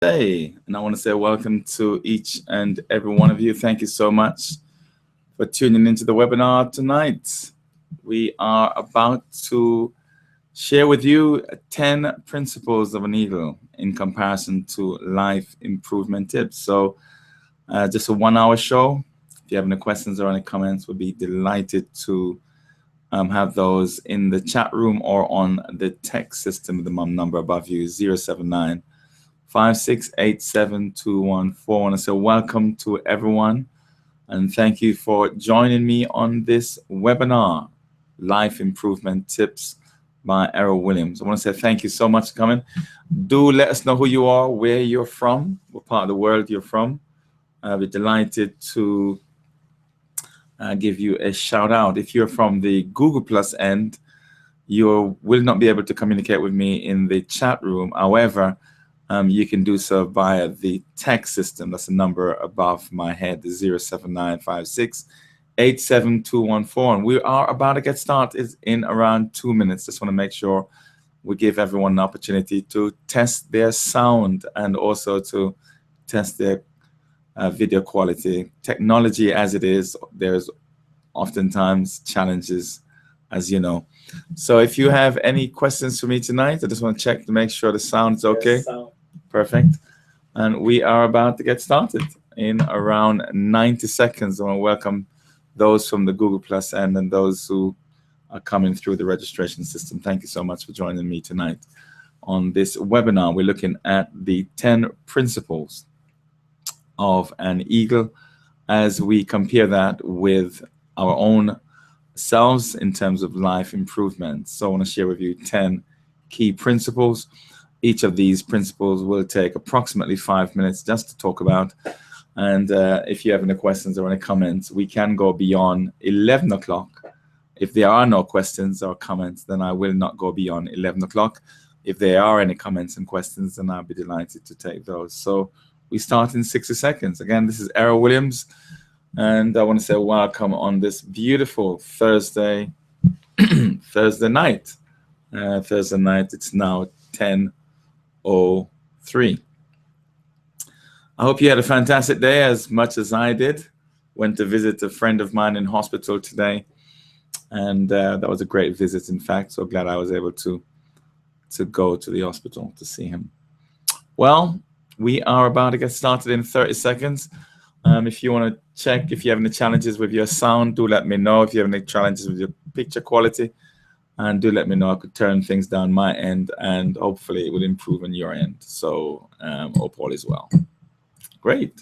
Day, and I want to say welcome to each and every one of you. Thank you so much for tuning into the webinar tonight. We are about to share with you 10 principles of an eagle in comparison to life improvement tips. So, just a 1 hour show. If you have any questions or any comments, we'll be delighted to have those in the chat room or on the text system. The mum number above you is 079 5687214. And so welcome to everyone, and thank you for joining me on this webinar, Life Improvement Tips by Errol Williams. I want to say thank you so much for coming. Do let us know who you are, where you're from, what part of the world you're from. I'll be delighted to give you a shout out. If you're from the Google Plus end, you will not be able to communicate with me in the chat room. However, you can do so via the text system. That's the number above my head, the 07956 87214. And we are about to get started in around 2 minutes. Just want to make sure we give everyone an opportunity to test their sound and also to test their video quality. Technology as it is, there's oftentimes challenges, as you know. So if you have any questions for me tonight, I just want to check to make sure the sound's okay. Perfect. And we are about to get started in around 90 seconds. I want to welcome those from the Google Plus end and those who are coming through the registration system. Thank you so much for joining me tonight on this webinar. We're looking at the 10 principles of an eagle as we compare that with our own selves in terms of life improvement. So I want to share with you 10 key principles. Each of these principles will take approximately 5 minutes just to talk about. And if you have any questions or any comments, we can go beyond 11 o'clock. If there are no questions or comments, then I will not go beyond 11 o'clock. If there are any comments and questions, then I'll be delighted to take those. So we start in 60 seconds. Again, this is Errol Williams, and I want to say welcome on this beautiful Thursday night. Thursday night, it's now 10:03. I hope you had a fantastic day as much as I did. Went to visit a friend of mine in hospital today, and that was a great visit, in fact. So glad I was able to go to the hospital to see him. Well, we are about to get started in 30 seconds. If you want to check if you have any challenges with your sound, do let me know. If you have any challenges with your picture quality, and do let me know. I could turn things down my end, and hopefully it will improve on your end. So hope all is well. Great.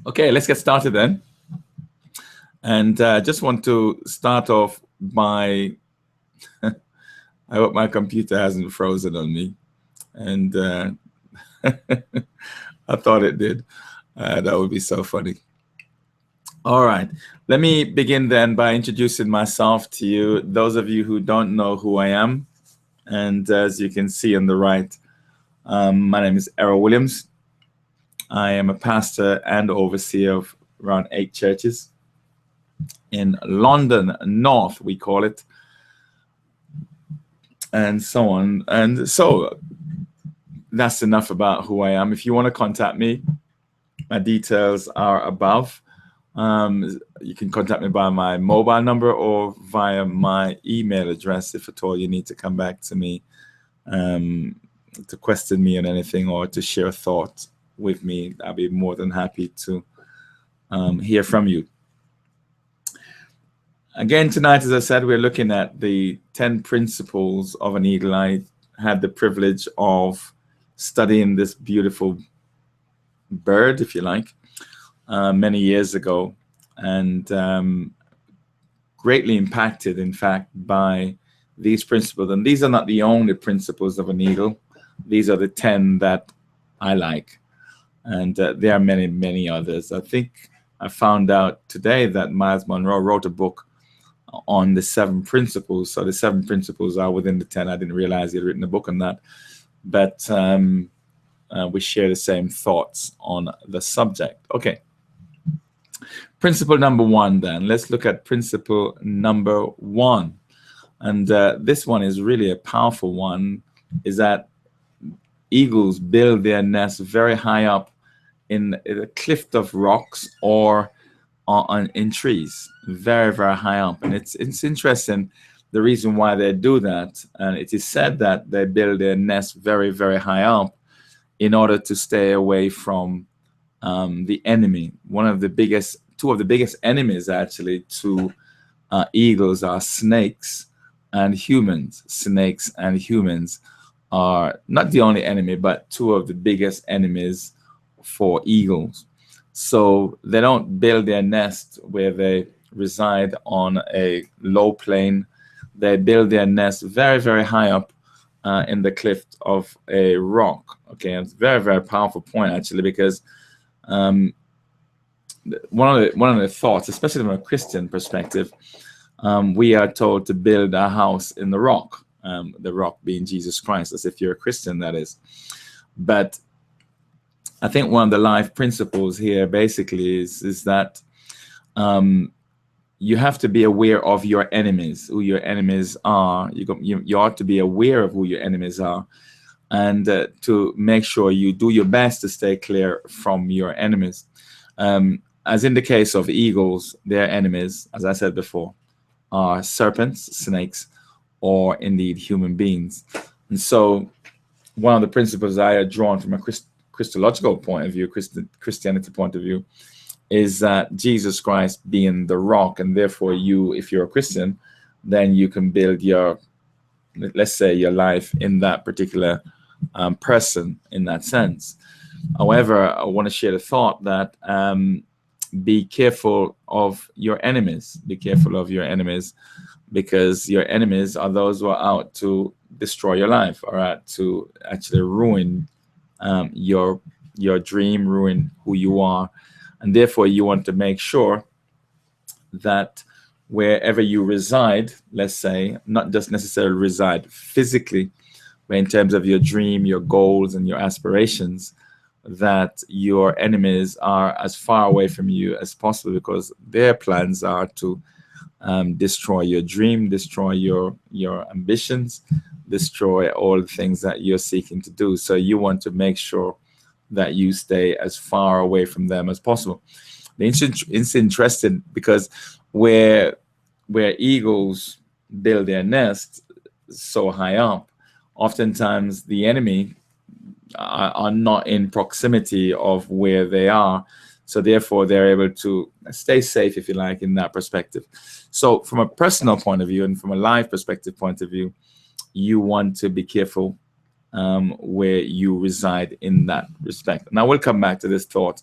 Okay, let's get started then. And just want to start off by, I hope my computer hasn't frozen on me. And I thought it did. That would be so funny. All right, let me begin then by introducing myself to you, those of you who don't know who I am. And as you can see on the right, my name is Errol Williams. I am a pastor and overseer of around 8 churches in London North, we call it, and so on. And so that's enough about who I am. If you want to contact me, my details are above. You can contact me by my mobile number or via my email address if at all you need to come back to me to question me on anything or to share a thought with me. I'll be more than happy to hear from you. Again, tonight, as I said, we're looking at the 10 principles of an eagle. I had the privilege of studying this beautiful bird, if you like, many years ago, and greatly impacted, in fact, by these principles. And these are not the only principles of an eagle. These are the 10 that I like. And there are many, many others. I think I found out today that Miles Monroe wrote a book on the 7 principles. So the 7 principles are within the 10. I didn't realize he had written a book on that. But we share the same thoughts on the subject. Okay. Principle number 1 then. Let's look at principle number 1. And this one is really a powerful one. is that eagles build their nests very high up in a cliff of rocks or in trees, very, very high up. And it's interesting the reason why they do that. And it is said that they build their nest very, very high up in order to stay away from the enemy. Two of the biggest enemies actually to eagles are snakes and humans. Snakes and humans are not the only enemy, but two of the biggest enemies for eagles. So they don't build their nest where they reside on a low plane. They build their nest very, very high up in the cliff of a rock. Okay, it's a very, very powerful point actually, because one of the thoughts, especially from a Christian perspective, we are told to build a house in the rock being Jesus Christ, as if you're a Christian, that is. But I think one of the life principles here basically is that you have to be aware of your enemies, who your enemies are. You ought to be aware of who your enemies are, and to make sure you do your best to stay clear from your enemies. As in the case of eagles, their enemies, as I said before, are serpents, snakes, or indeed human beings. And so one of the principles I had drawn from a Christological point of view, Christianity point of view, is that Jesus Christ being the rock, and therefore you, if you're a Christian, then you can build your, let's say, your life in that particular person in that sense. However, I want to share the thought that be careful of your enemies. Be careful of your enemies, because your enemies are those who are out to destroy your life, or out to actually ruin your dream, ruin who you are. And therefore you want to make sure that wherever you reside, let's say, not just necessarily reside physically, but in terms of your dream, your goals, and your aspirations, that your enemies are as far away from you as possible, because their plans are to destroy your dream, destroy your ambitions, destroy all the things that you're seeking to do. So you want to make sure that you stay as far away from them as possible. It's interesting because where eagles build their nest so high up, oftentimes the enemy are not in proximity of where they are. So therefore they're able to stay safe, if you like, in that perspective. So from a personal point of view and from a life perspective point of view, you want to be careful where you reside in that respect. And I will come back to this thought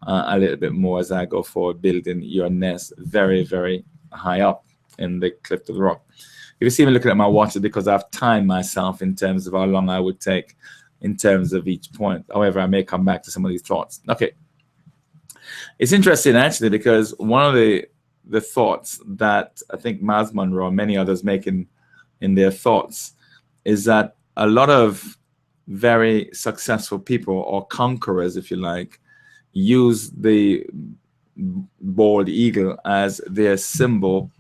a little bit more as I go forward, building your nest very, very high up in the cliff of the rock. If you see me looking at my watch, it's because I've timed myself in terms of how long I would take in terms of each point. However, I may come back to some of these thoughts. Okay. It's interesting actually, because one of the thoughts that I think Myles Munroe and many others make in their thoughts is that a lot of very successful people, or conquerors, if you like, use the bald eagle as their symbol,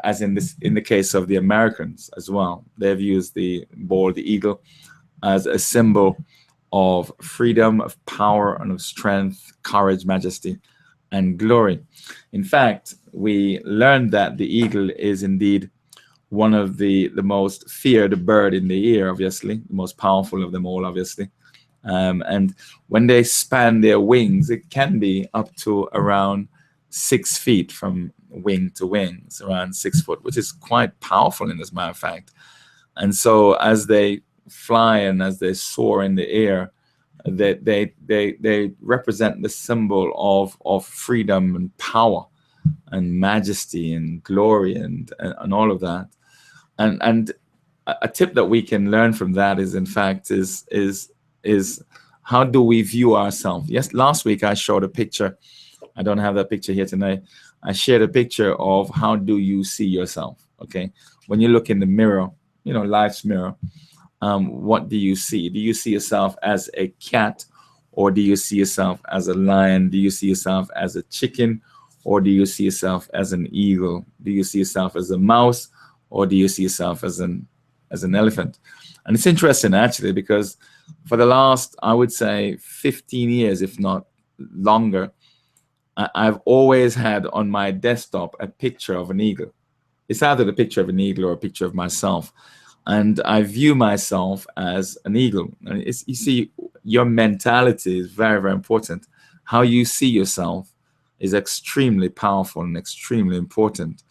as in the case of the Americans as well. They've used the bald eagle as a symbol of freedom, of power, and of strength, courage, majesty, and glory. In fact, we learned that the eagle is indeed one of the most feared bird in the air, obviously, the most powerful of them all, obviously. And when they span their wings, it can be up to around 6 feet from wing to wing. It's around 6 foot, which is quite powerful, in as a matter of fact. And so as they fly and as they soar in the air, they represent the symbol of freedom and power and majesty and glory and all of that. And a tip that we can learn from that is, in fact, is how do we view ourselves? Yes, last week I showed a picture. I don't have that picture here tonight. I shared a picture of how do you see yourself. Okay, when you look in the mirror, life's mirror, what do you see? Do you see yourself as a cat, or do you see yourself as a lion? Do you see yourself as a chicken, or do you see yourself as an eagle? Do you see yourself as a mouse, or do you see yourself as an elephant? And it's interesting actually, because for the last, I would say, 15 years, if not longer, I've always had on my desktop a picture of an eagle. It's either the picture of an eagle or a picture of myself. And I view myself as an eagle. And you see, your mentality is very, very important. How you see yourself is extremely powerful and extremely important.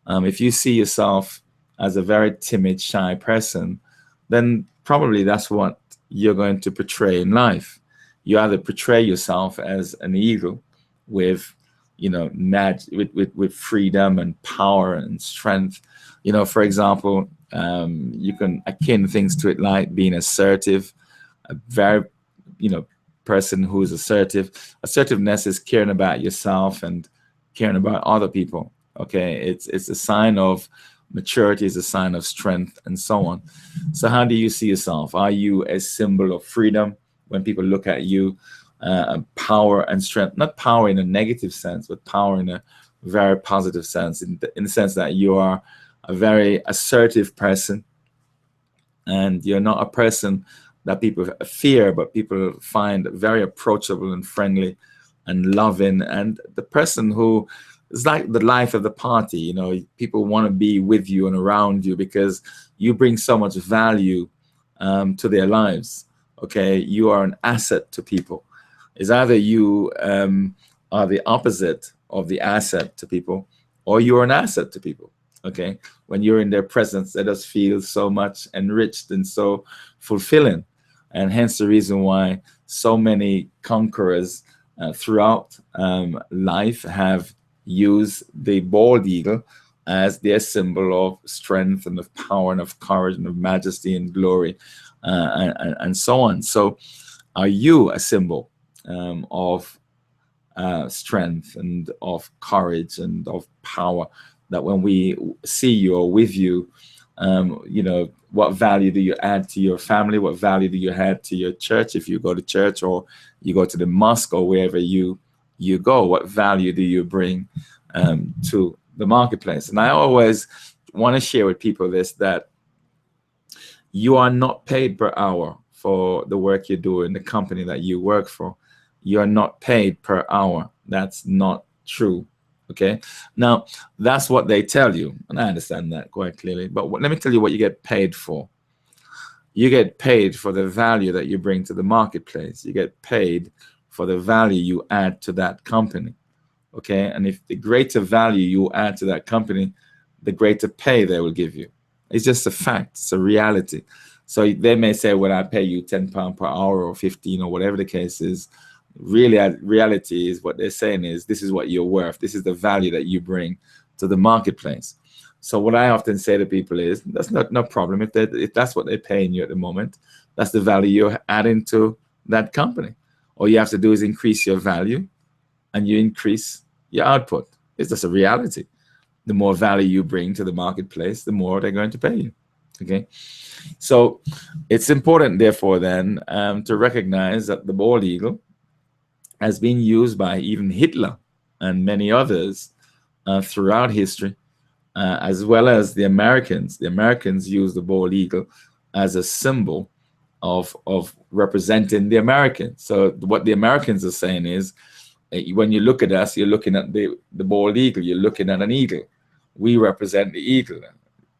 If you see yourself as a very timid, shy person, then probably that's what you're going to portray in life. You either portray yourself as an eagle with, with freedom and power and strength. For example, you can akin things to it like being assertive, a very, person who is assertive. Assertiveness is caring about yourself and caring about other people. Okay, it's a sign of maturity, is a sign of strength, and so on. So how do you see yourself? Are you a symbol of freedom when people look at you? Power and strength, not power in a negative sense, but power in a very positive sense, in the sense that you are a very assertive person, and you're not a person that people fear, but people find very approachable and friendly and loving, and the person who is like the life of the party. People want to be with you and around you because you bring so much value to their lives. Okay, you are an asset to people. It's either you are the opposite of the asset to people, or you're an asset to people. Okay, when you're in their presence, they just feel so much enriched and so fulfilling. And hence the reason why so many conquerors throughout life have used the bald eagle as their symbol of strength and of power and of courage and of majesty and glory, and so on. So are you a symbol of strength and of courage and of power, that when we see you or with you, what value do you add to your family? What value do you add to your church if you go to church, or you go to the mosque, or wherever you go? What value do you bring to the marketplace? And I always want to share with people this, that you are not paid per hour for the work you do in the company that you work for. You are not paid per hour. That's not true. Okay. Now, that's what they tell you, and I understand that quite clearly. But let me tell you what you get paid for. You get paid for the value that you bring to the marketplace. You get paid for the value you add to that company. Okay. And if the greater value you add to that company, the greater pay they will give you. It's just a fact. It's a reality. So they may say, well, I pay you £10 per hour or 15 or whatever the case is. Really, reality is what they're saying is, this is what you're worth. This is the value that you bring to the marketplace. So what I often say to people is, that's no problem. If that's what they're paying you at the moment, that's the value you're adding to that company. All you have to do is increase your value, and you increase your output. It's just a reality. The more value you bring to the marketplace, the more they're going to pay you. Okay. So it's important, therefore, then, to recognize that the bald eagle has been used by even Hitler and many others throughout history, as well as the Americans. The Americans use the bald eagle as a symbol of representing the Americans. So what the Americans are saying is, when you look at us, you're looking at the bald eagle. You're looking at an eagle. We represent the eagle,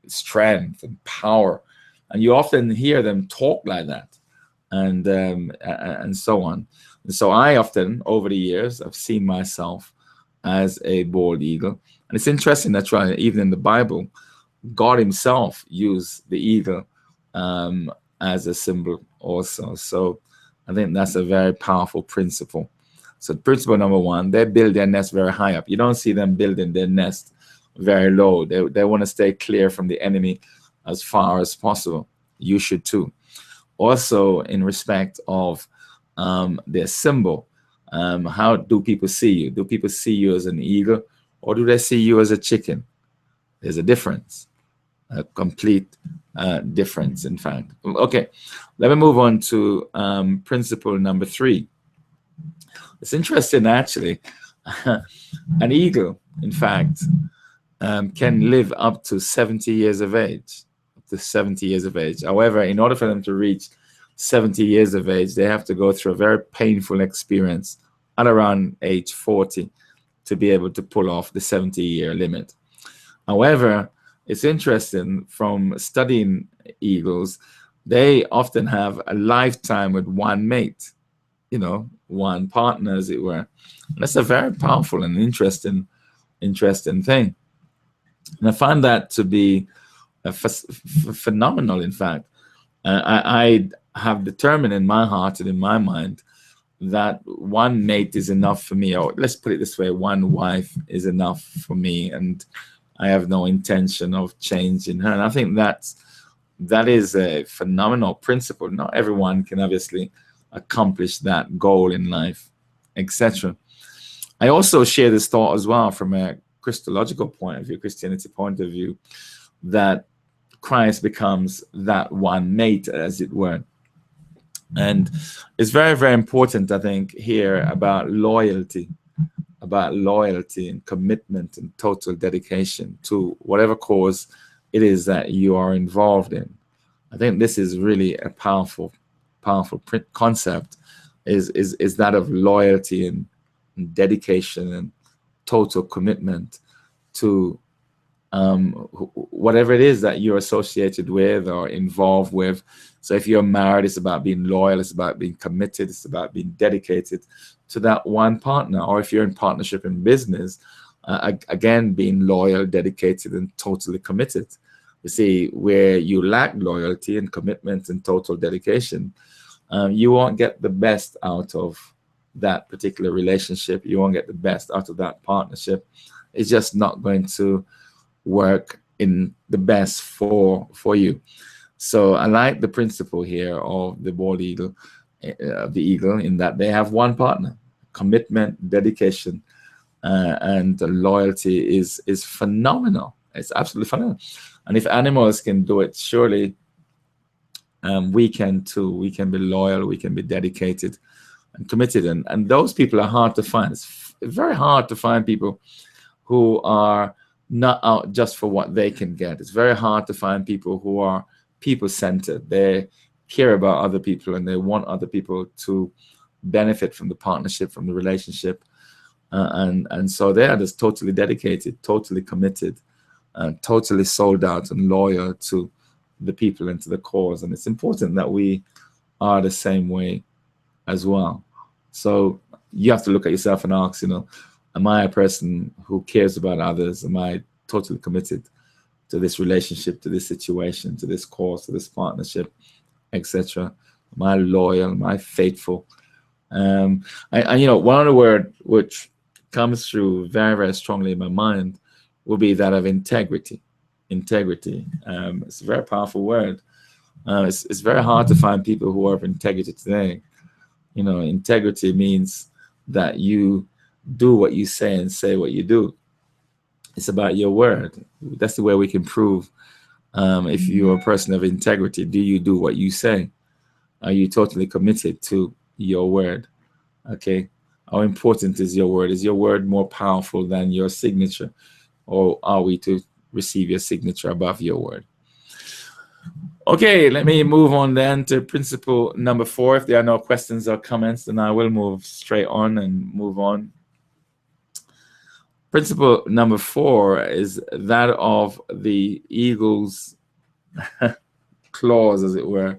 strength and power. And you often hear them talk like that, and so on. And so I often, over the years, I've seen myself as a bald eagle. And it's interesting that even in the Bible, God himself used the eagle as a symbol also. So I think that's a very powerful principle. So principle number one, they build their nest very high up. You don't see them building their nest very low. They want to stay clear from the enemy as far as possible. You should too. Also, in respect of their symbol, how do people see you? Do people see you as an eagle, or do they see you as a chicken? There's a difference, a complete difference, in fact. Okay, let me move on to principle number 3. It's interesting, actually. An eagle, in fact, can live up to 70 years of age. up to 70 years of age. However, in order for them to reach 70 years of age, they have to go through a very painful experience at around age 40 to be able to pull off the 70-year limit. However, it's interesting from studying eagles, they often have a lifetime with one mate, one partner, as it were. And that's a very powerful and interesting thing. And I find that to be phenomenal, in fact. I have determined in my heart and in my mind that one mate is enough for me, or let's put it this way, one wife is enough for me, and I have no intention of changing her. And I think that is a phenomenal principle. Not everyone can obviously accomplish that goal in life, etc. I also share this thought as well from a Christological point of view, Christianity point of view, that Christ becomes that one mate, as it were. And it's very, very important, I think, here about loyalty and commitment and total dedication to whatever cause it is that you are involved in. I think this is really a powerful concept, is that of loyalty and dedication and total commitment to whatever it is that you're associated with or involved with. So if you're married, it's about being loyal, it's about being committed, it's about being dedicated to that one partner. Or if you're in partnership in business, again, being loyal, dedicated, and totally committed. You see, where you lack loyalty and commitment and total dedication, you won't get the best out of that particular relationship. You won't get the best out of that partnership. It's just not going to work in the best for you. So I like the principle here of the bald eagle, the eagle, in that they have one partner. Commitment, dedication, and loyalty is phenomenal. It's absolutely phenomenal. And if animals can do it, surely we can too. We can be loyal, we can be dedicated and committed. And those people are hard to find. It's very hard to find people who are not out just for what they can get. It's very hard to find people who are people-centered. They care about other people and they want other people to benefit from the partnership, from the relationship. And so they are just totally dedicated, totally committed, totally sold out and loyal to the people and to the cause. And it's important that we are the same way as well. So you have to look at yourself and ask, am I a person who cares about others? Am I totally committed to this relationship, to this situation, to this cause, to this partnership, etc.? Am I loyal? Am I faithful? One of the words which comes through very, very strongly in my mind will be that of integrity. Integrity. It's a very powerful word. It's very hard to find people who are of integrity today. Integrity means that you do what you say and say what you do. It's about your word. That's the way we can prove if you're a person of integrity. Do you do what you say? Are you totally committed to your word? Okay. How important is your word? Is your word more powerful than your signature? Or are we to receive your signature above your word? Okay, let me move on then to principle number 4. If there are no questions or comments, then I will move straight on and move on. Principle number 4 is that of the eagle's claws, as it were.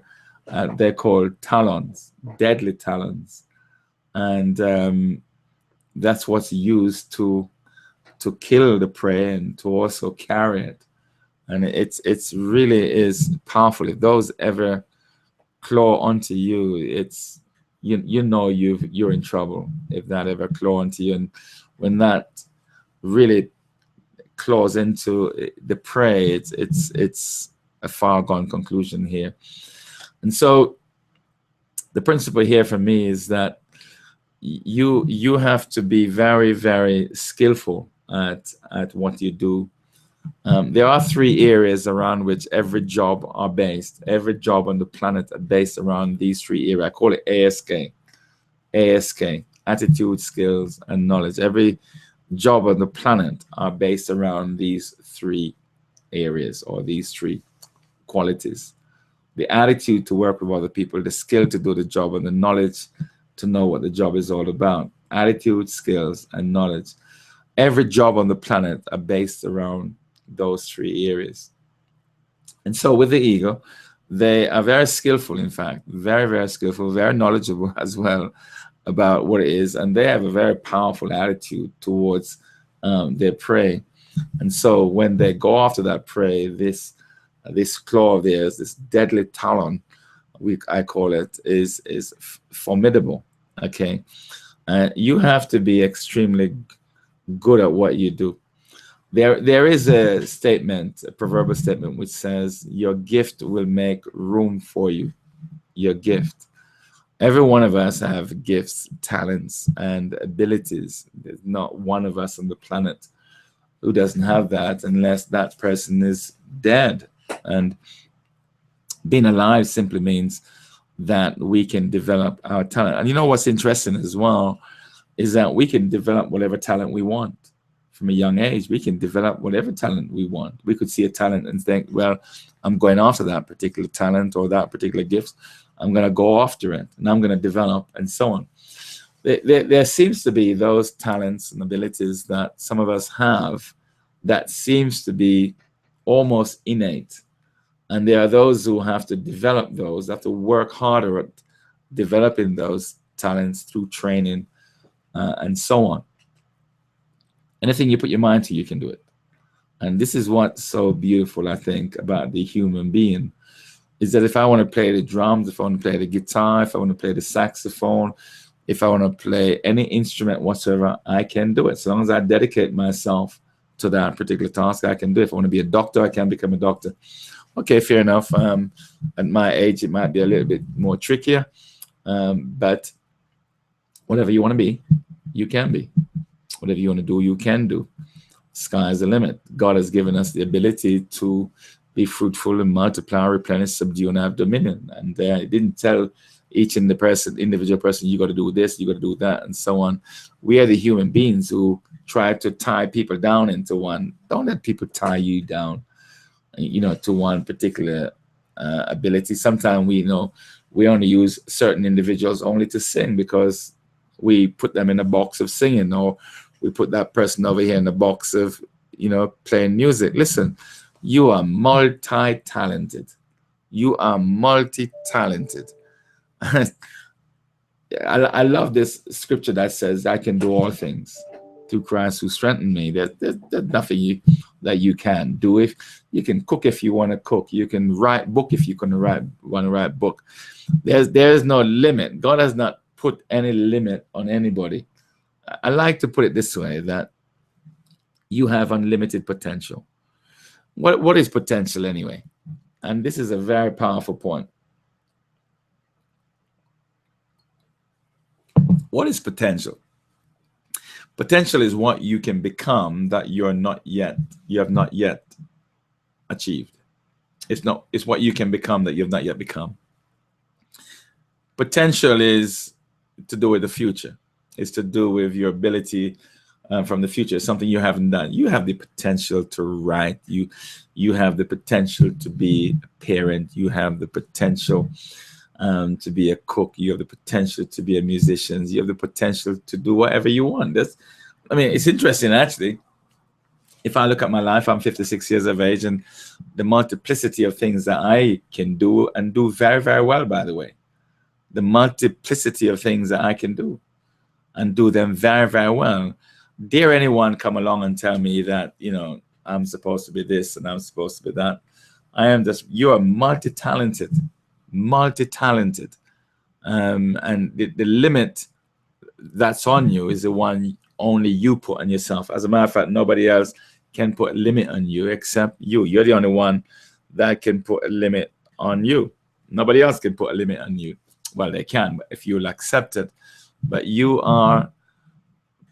They're called talons, deadly talons. And that's what's used to kill the prey and to also carry it. And it's really is powerful. If those ever claw onto you, it's you're in trouble if that ever claw onto you. And when that really claws into the prey, it's a far gone conclusion here. And so the principle here for me is that you have to be very, very skillful at what you do. There are 3 areas around which every job are based. Every job on the planet are based around these 3 areas. I call it ASK. ASK, attitude, skills, and knowledge. Every job on the planet are based around these 3 areas or these 3 qualities: the attitude to work with other people, the skill to do the job, and the knowledge to know what the job is all about. Attitude, skills, and knowledge. Every job on the planet are based around those three areas. And so with the eagle, they are very skillful, in fact, very, very skillful, very knowledgeable as well about what it is. And they have a very powerful attitude towards their prey. And so when they go after that prey, this claw of theirs, this deadly talon, I call it, is formidable. Okay, you have to be extremely good at what you do. There is a statement, a proverbial statement, which says, "Your gift will make room for you." Your gift. Every one of us have gifts, talents, and abilities. There's not one of us on the planet who doesn't have that, unless that person is dead. And being alive simply means that we can develop our talent. And you know what's interesting as well is that we can develop whatever talent we want from a young age. We can develop whatever talent we want. We could see a talent and think, well, I'm going after that particular talent or that particular gift. I'm going to go after it and I'm going to develop, and so on. There seems to be those talents and abilities that some of us have that seems to be almost innate. And there are those who have to develop those, have to work harder at developing those talents through training and so on. Anything you put your mind to, you can do it. And this is what's so beautiful, I think, about the human being, is that if I want to play the drums, if I want to play the guitar, if I want to play the saxophone, if I want to play any instrument whatsoever, I can do it. So long as I dedicate myself to that particular task, I can do it. If I want to be a doctor, I can become a doctor. Okay, fair enough. At my age, it might be a little bit more trickier, but whatever you want to be, you can be. Whatever you want to do, you can do. Sky's the limit. God has given us the ability to be fruitful and multiply, replenish, subdue, and have dominion. And He didn't tell each individual person, you got to do this, you got to do that, and so on. We are the human beings who try to tie people down into one. Don't let people tie you down, to one particular ability. Sometimes we only use certain individuals only to sing because we put them in a box of singing, or we put that person over here in a box of playing music. Listen, you are multi-talented. You are multi-talented. I love this scripture that says, I can do all things through Christ who strengthened me. There's nothing that you can do. If you can cook, if you want to cook, you can write book if you want to write book. There's no limit. God has not put any limit on anybody. I like to put it this way, that you have unlimited potential. What is potential anyway? And this is a very powerful point. What is potential? Potential is what you can become that you have not yet achieved. It's what you can become that you have not yet become. Potential is to do with the future. It's to do with your ability from the future. It's something you haven't done. You have the potential to write. You have the potential to be a parent. You have the potential to be a cook. You have the potential to be a musician. You have the potential to do whatever you want. It's interesting, actually. If I look at my life, I'm 56 years of age, and the multiplicity of things that I can do, and do very, very well, by the way. The multiplicity of things that I can do, and do them very, very well. Dare anyone come along and tell me that, I'm supposed to be this and I'm supposed to be that. You are multi-talented. And the limit that's on you is the one only you put on yourself. As a matter of fact, nobody else can put a limit on you except you. You're the only one that can put a limit on you. Nobody else can put a limit on you. Well, they can, but if you'll accept it. But you are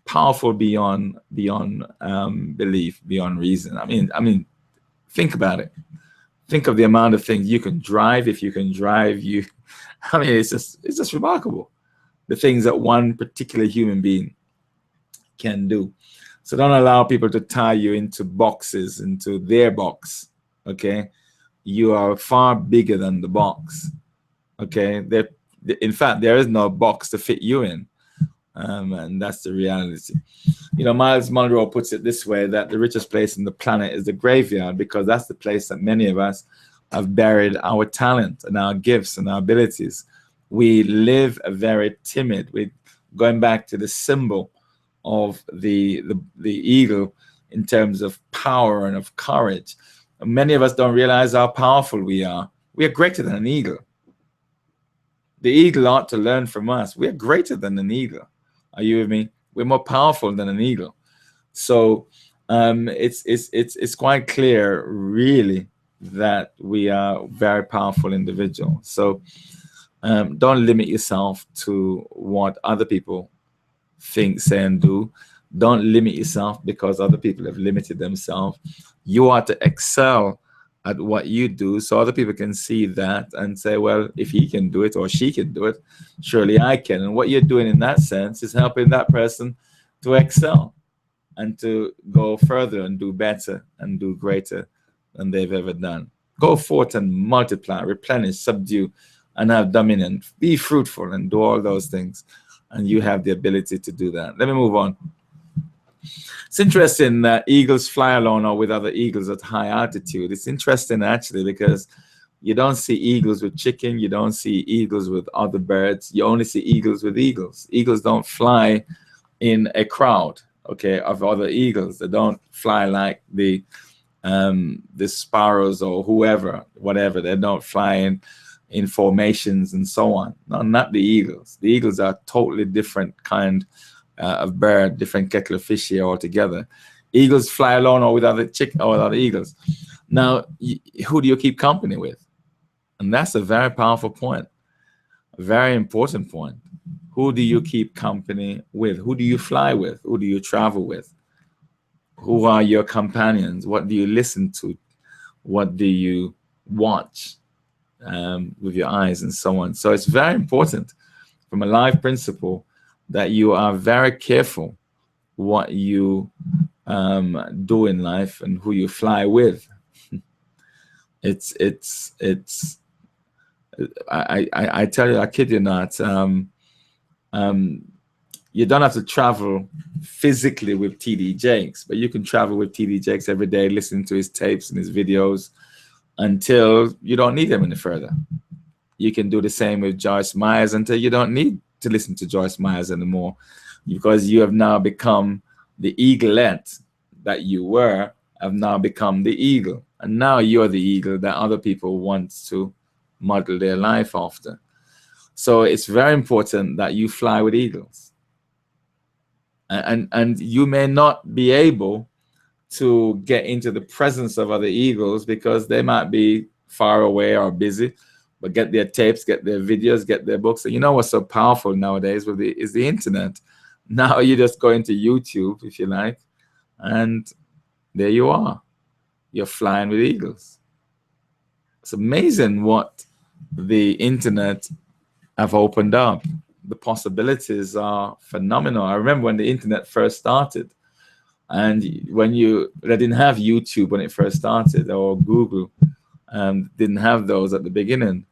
powerful beyond belief, beyond reason. I mean, think about it. Think of the amount of things you can drive. If you can drive, it's just remarkable, the things that one particular human being can do. So don't allow people to tie you into boxes, into their box. Okay, you are far bigger than the box. Okay, in fact, there is no box to fit you in, and that's the reality. You know, Miles Monroe puts it this way, that the richest place on the planet is the graveyard, because that's the place that many of us have buried our talent and our gifts and our abilities. We live a very timid. We going back to the symbol of the eagle in terms of power and of courage. Many of us don't realize how powerful we are. We are greater than an eagle. The eagle ought to learn from us. We are greater than an eagle. Are you with me? We're more powerful than an eagle. So it's quite clear, really, that we are very powerful individuals. So don't limit yourself to what other people think, say, and do. Don't limit yourself because other people have limited themselves. You are to excel at what you do, so other people can see that and say, well, if he can do it or she can do it, surely I can. And what you're doing in that sense is helping that person to excel and to go further and do better and do greater than they've ever done. Go forth and multiply, replenish, subdue, and have dominion. Be fruitful and do all those things. And you have the ability to do that. Let me move on. It's interesting that eagles fly alone or with other eagles at high altitude. It's interesting, actually, because you don't see eagles with chicken. You don't see eagles with other birds. You only see eagles with eagles. Eagles don't fly in a crowd, okay, of other eagles. They don't fly like the sparrows or whoever, whatever. They don't fly in formations and so on. No, not the eagles. The eagles are totally different kind of bird, different kettle of fish here altogether. Eagles fly alone or with other eagles. Now, who do you keep company with? And that's a very powerful point, a very important point. Who do you keep company with? Who do you fly with? Who do you travel with? Who are your companions? What do you listen to? What do you watch with your eyes and so on? So it's very important from a life principle that you are very careful what you do in life and who you fly with. I tell you, I kid you not. You don't have to travel physically with TD Jakes, but you can travel with TD Jakes every day, listening to his tapes and his videos until you don't need him any further. You can do the same with Joyce Myers until you don't need to listen to Joyce Myers anymore, because you have now become the eaglet that you were, have now become the eagle. And now you're the eagle that other people want to model their life after. So it's very important that you fly with eagles. And you may not be able to get into the presence of other eagles because they might be far away or busy, but get their tapes, get their videos, get their books. And you know what's so powerful nowadays is the internet. Now you just go into YouTube, if you like, and there you are. You're flying with eagles. It's amazing what the internet have opened up. The possibilities are phenomenal. I remember when the internet first started, and they didn't have YouTube when it first started, or Google didn't have those at the beginning.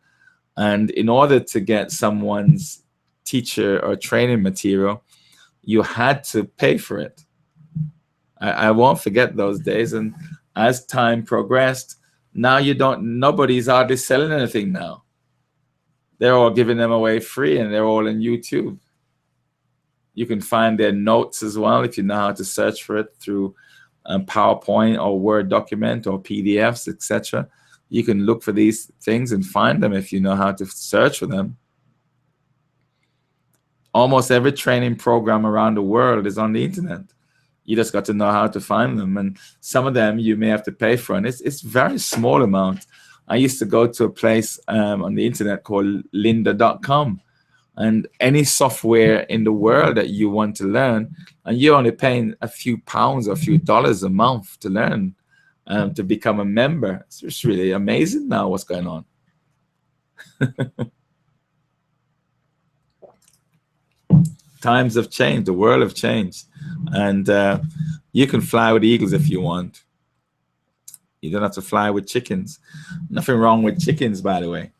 And in order to get someone's teacher or training material, you had to pay for it. I won't forget those days. And as time progressed, now nobody's hardly selling anything now. They're all giving them away free, and they're all in YouTube. You can find their notes as well if you know how to search for it through PowerPoint or Word document or PDFs, etc. You can look for these things and find them if you know how to search for them. Almost every training program around the world is on the internet. You just got to know how to find them. And some of them you may have to pay for. And it's very small amount. I used to go to a place on the internet called lynda.com. And any software in the world that you want to learn, and you're only paying a few pounds or a few dollars a month to learn, to become a member. It's just really amazing now what's going on. Times have changed. The world have changed. And you can fly with the eagles if you want. You don't have to fly with chickens. Nothing wrong with chickens, by the way.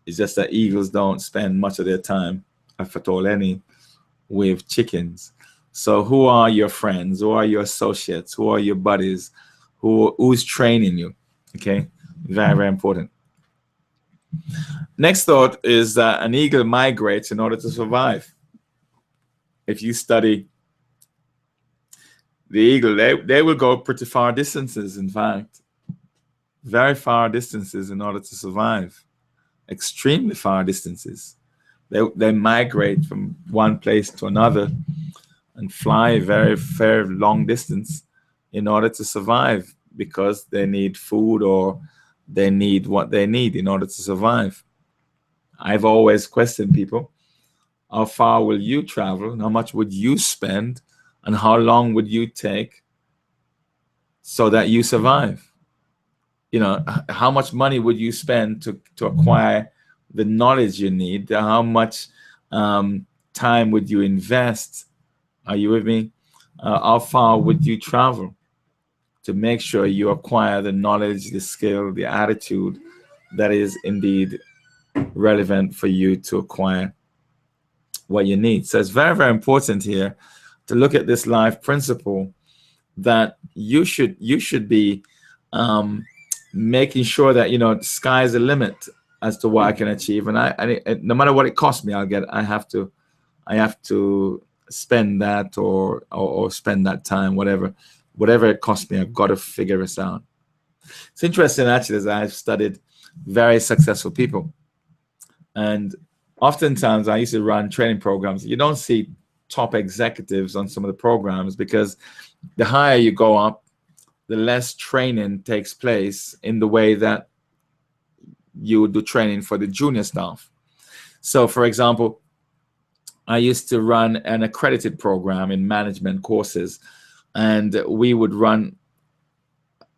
It's just that eagles don't spend much of their time, if at all any, with chickens. So who are your friends? Who are your associates? Who are your buddies? Who's training you? Okay, very, very important. Next thought is that an eagle migrates in order to survive. If you study the eagle, they will go pretty far distances, in fact, very far distances in order to survive, extremely far distances. They migrate from one place to another and fly very, very long distance in order to survive because they need food or they need what they need in order to survive. I've always questioned people, how far will you travel and how much would you spend and how long would you take so that you survive? You know, how much money would you spend to acquire the knowledge you need? How much time would you invest? Are you with me? How far would you travel to make sure you acquire the knowledge, the skill, the attitude that is indeed relevant for you to acquire what you need? So it's very, very important here to look at this life principle that you should be making sure that, you know, the sky's the limit as to what I can achieve, and I no matter what it costs me, I have to spend that or spend that time, whatever it costs me. I've got to figure this out. It's interesting, actually, as I've studied very successful people, and oftentimes I used to run training programs. You don't see top executives on some of the programs because the higher you go up, the less training takes place in the way that you would do training for the junior staff. So, for example, I used to run an accredited program in management courses, and we would run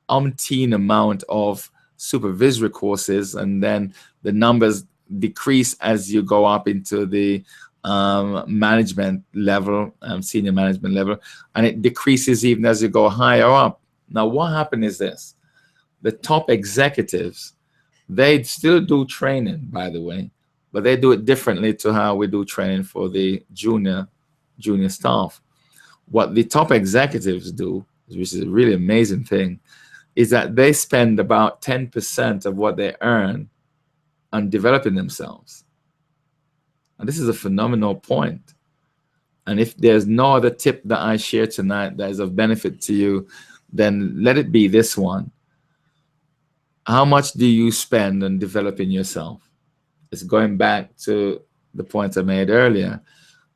umpteen amount of supervisory courses, and then the numbers decrease as you go up into the management level, senior management level, and it decreases even as you go higher up. Now, what happened is this: the top executives, they still do training, by the way, but they do it differently to how we do training for the junior staff. What the top executives do, which is a really amazing thing, is that they spend about 10% of what they earn on developing themselves. And this is a phenomenal point. And if there's no other tip that I share tonight that is of benefit to you, then let it be this one. How much do you spend on developing yourself? It's going back to the point I made earlier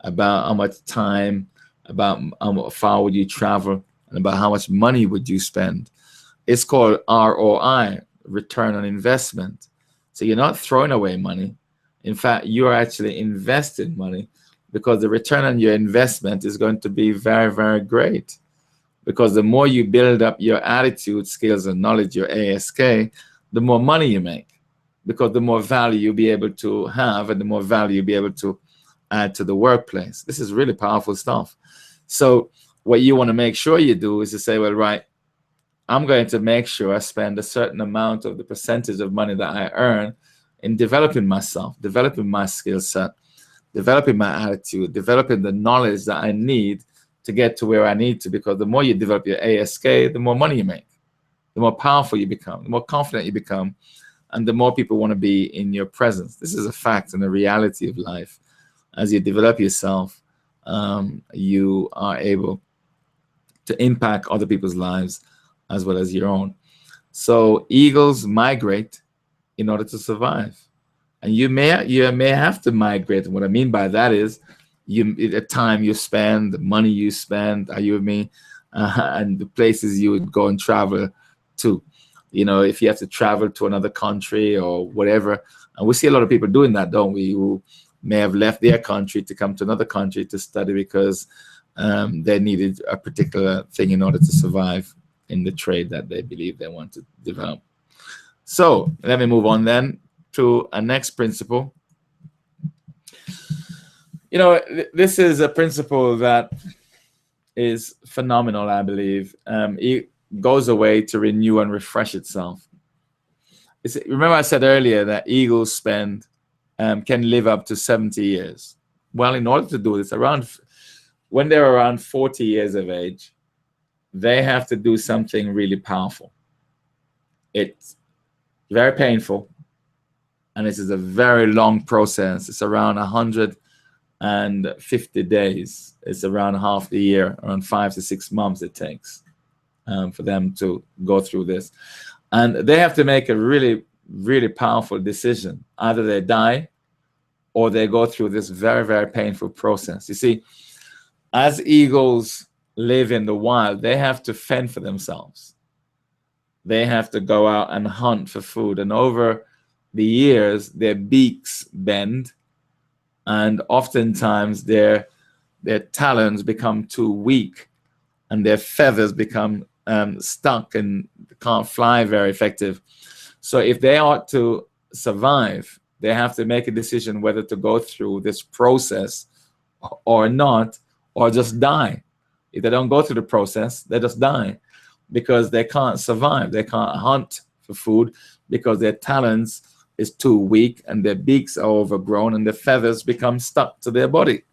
about how much time, about how far would you travel, and about how much money would you spend. It's called ROI, return on investment. So you're not throwing away money. In fact, you're actually investing money, because the return on your investment is going to be very, very great. Because the more you build up your attitude, skills, and knowledge, your ASK, the more money you make. Because the more value you'll be able to have, and the more value you'll be able to add to the workplace. This is really powerful stuff. So what you want to make sure you do is to say, well, right, I'm going to make sure I spend a certain amount of the percentage of money that I earn in developing myself, developing my skill set, developing my attitude, developing the knowledge that I need to get to where I need to. Because the more you develop your ASK, the more money you make, the more powerful you become, the more confident you become, and the more people want to be in your presence. This is a fact and a reality of life. As you develop yourself, you are able to impact other people's lives as well as your own. So eagles migrate in order to survive. And you may have to migrate. And what I mean by that is the time you spend, the money you spend, are you with me? And the places you would go and travel to. You know, if you have to travel to another country or whatever. And we see a lot of people doing that, don't we? Who may have left their country to come to another country to study because they needed a particular thing in order to survive in the trade that they believe they want to develop. So let me move on then to a next principle. You know, this is a principle that is phenomenal, I believe. goes away to renew and refresh itself. Remember I said earlier that eagles can live up to 70 years. Well, in order to do this, when they're around 40 years of age, they have to do something really powerful. It's very painful, and this is a very long process. It's around 150 days. It's around half the year, around 5 to 6 months it takes for them to go through this. And they have to make a really, really powerful decision. Either they die or they go through this very, very painful process. You see, as eagles live in the wild, they have to fend for themselves. They have to go out and hunt for food. And over the years, their beaks bend, and oftentimes their talons become too weak, and their feathers become stuck and can't fly very effective. So if they are to survive, they have to make a decision whether to go through this process or not, or just die. If they don't go through the process, they just die, because they can't survive. They can't hunt for food because their talons is too weak and their beaks are overgrown and the feathers become stuck to their body.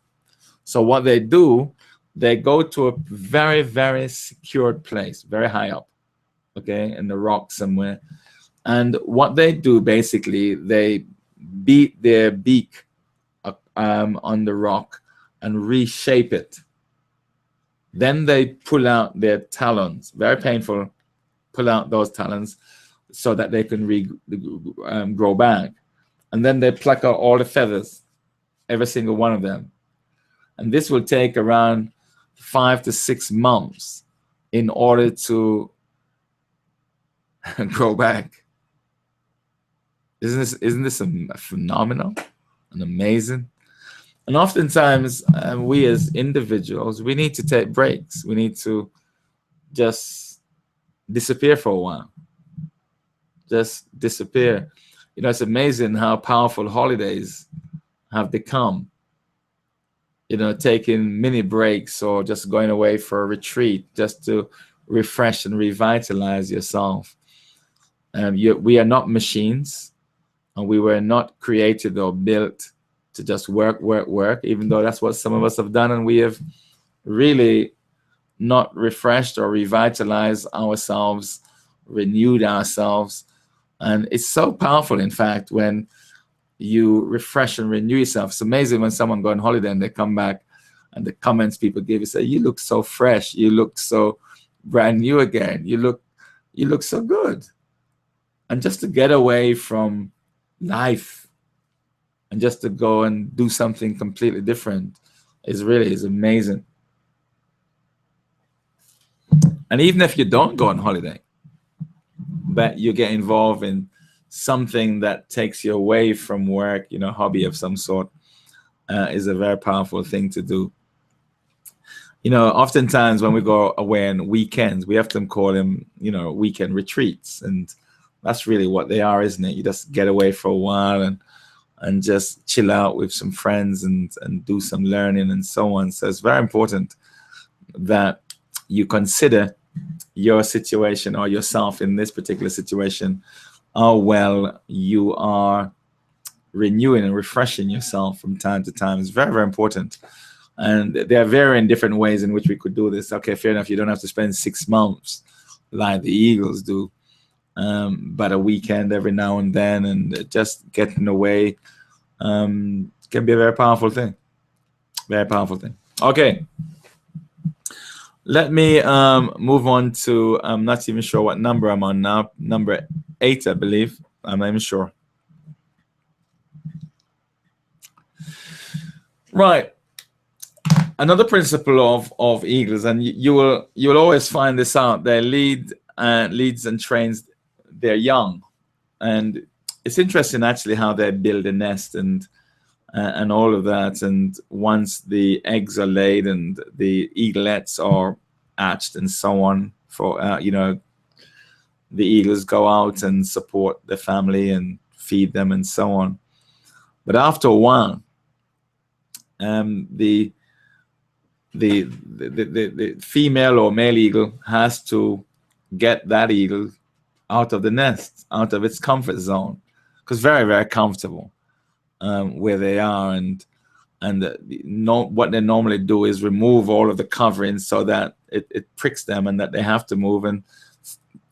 So what they do, they go to a very, very secured place, very high up, okay, in the rock somewhere. And what they do, basically, they beat their beak on the rock and reshape it. Then they pull out their talons, very painful, pull out those talons so that they can grow back. And then they pluck out all the feathers, every single one of them. And this will take around 5 to 6 months in order to grow back. Isn't this a phenomenal and amazing? And oftentimes, we as individuals, we need to take breaks. We need to just disappear for a while. Just disappear. You know, it's amazing how powerful holidays have become. You know, taking mini breaks or just going away for a retreat just to refresh and revitalize yourself. We are not machines, and we were not created or built to just work, even though that's what some of us have done, and we have really not refreshed or revitalized ourselves, renewed ourselves. And it's so powerful, in fact, when you refresh and renew yourself. It's amazing when someone go on holiday and they come back, and the comments people give you say, "You look so fresh, you look so brand new again, you look so good." And just to get away from life and just to go and do something completely different is amazing. And even if you don't go on holiday, but you get involved in something that takes you away from work, you know, hobby of some sort, is a very powerful thing to do. You know, oftentimes when we go away on weekends, we often call them, you know, weekend retreats. And that's really what they are, isn't it? You just get away for a while and just chill out with some friends and do some learning and so on. So it's very important that you consider your situation or yourself in this particular situation, how well you are renewing and refreshing yourself from time to time. It's very, very important. And there are varying different ways in which we could do this. Okay, fair enough. You don't have to spend 6 months like the eagles do, but a weekend every now and then, and just getting away can be a very powerful thing. Very powerful thing. Okay. Let me move on to, I'm not even sure what number I'm on now. Number 8, I believe. I'm not even sure. Right. Another principle of eagles, and you will always find this out. They leads and trains their young, and it's interesting actually how they build a nest and all of that. And once the eggs are laid and the eaglets are hatched and so on, for you know, the eagles go out and support the family and feed them and so on. But after a while, the female or male eagle has to get that eagle out of the nest, out of its comfort zone, because very, very comfortable where they are, and what they normally do is remove all of the covering so that it pricks them and that they have to move and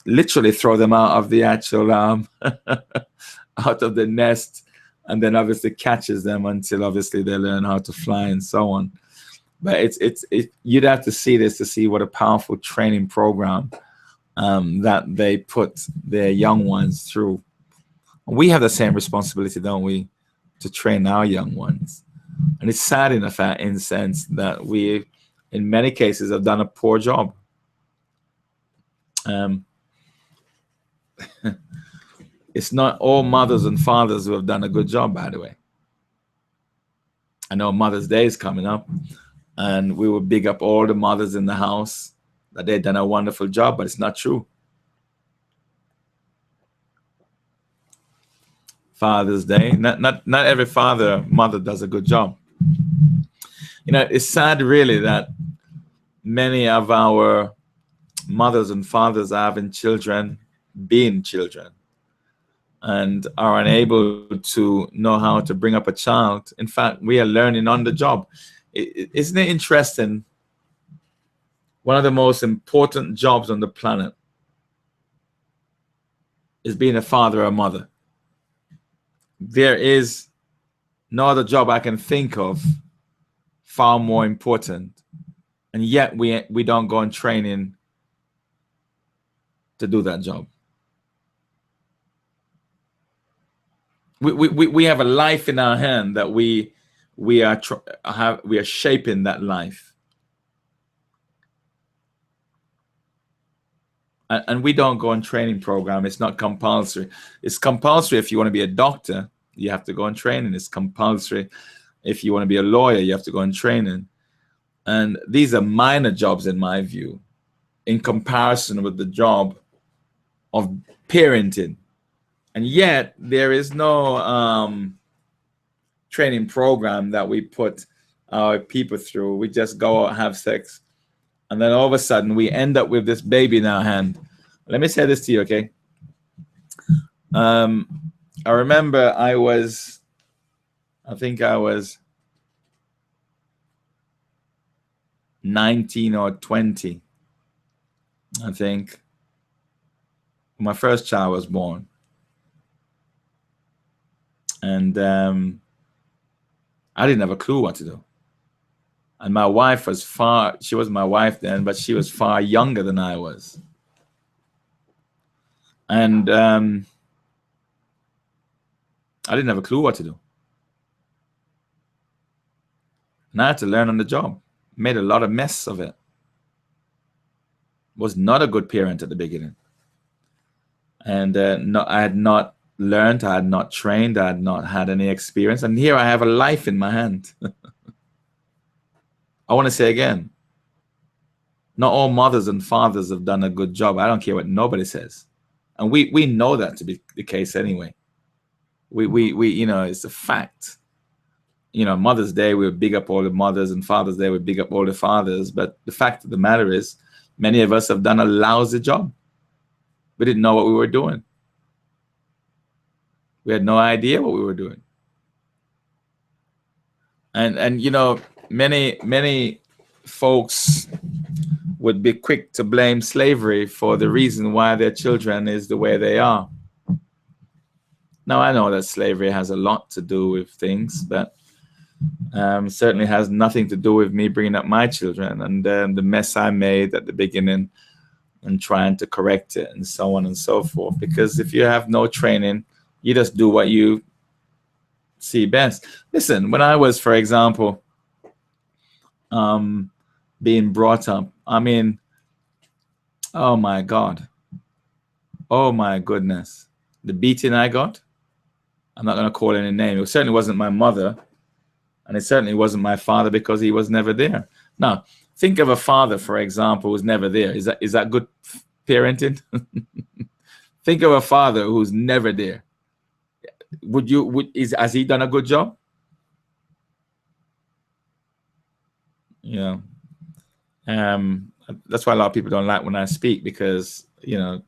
literally throw them out of the actual out of the nest, and then obviously catches them until obviously they learn how to fly and so on. But you'd have to see this to see what a powerful training program that they put their young ones through. We have the same responsibility, don't we, to train our young ones? And it's sad in the sense that we, in many cases, have done a poor job. It's not all mothers and fathers who have done a good job, by the way. I know Mother's Day is coming up, and we will big up all the mothers in the house that they've done a wonderful job, but it's not true. Father's Day, not every mother does a good job. You know, it's sad really that many of our mothers and fathers are having children, being children, and are unable to know how to bring up a child. In fact, we are learning on the job. Isn't it interesting? One of the most important jobs on the planet is being a father or a mother. There is no other job I can think of far more important, and yet we don't go on training to do that job. We have a life in our hand that we are shaping that life, and we don't go on training program. It's not compulsory. It's compulsory if you want to be a doctor, you have to go on training. It's compulsory if you want to be a lawyer, you have to go on training. And these are minor jobs in my view, in comparison with the job of parenting. And yet there is no training program that we put our people through. We just go out, have sex, and then all of a sudden we end up with this baby in our hand. Let me say this to you, okay? I remember I think I was 19 or 20, I think. My first child was born. And I didn't have a clue what to do. And my wife was she was my wife then, but she was far younger than I was. And I didn't have a clue what to do. And I had to learn on the job. Made a lot of mess of it. Was not a good parent at the beginning. And I had not learned, I had not trained, I had not had any experience. And here I have a life in my hand. I want to say again, not all mothers and fathers have done a good job. I don't care what nobody says. And we know that to be the case anyway. We you know, it's a fact. You know, Mother's Day, we would big up all the mothers, and Father's Day, we big up all the fathers. But the fact of the matter is, many of us have done a lousy job. We didn't know what we were doing. We had no idea what we were doing. And you know, many folks would be quick to blame slavery for the reason why their children is the way they are. Now, I know that slavery has a lot to do with things, but certainly has nothing to do with me bringing up my children and the mess I made at the beginning and trying to correct it and so on and so forth. Because if you have no training, you just do what you see best. Listen, when I was, for example, being brought up, I mean, oh my God, oh my goodness, the beating I got, I'm not going to call any name. It certainly wasn't my mother, and it certainly wasn't my father because he was never there. Now, think of a father, for example, who's never there. Is that good parenting? Think of a father who's never there. Has he done a good job? Yeah. That's why a lot of people don't like when I speak, because you know,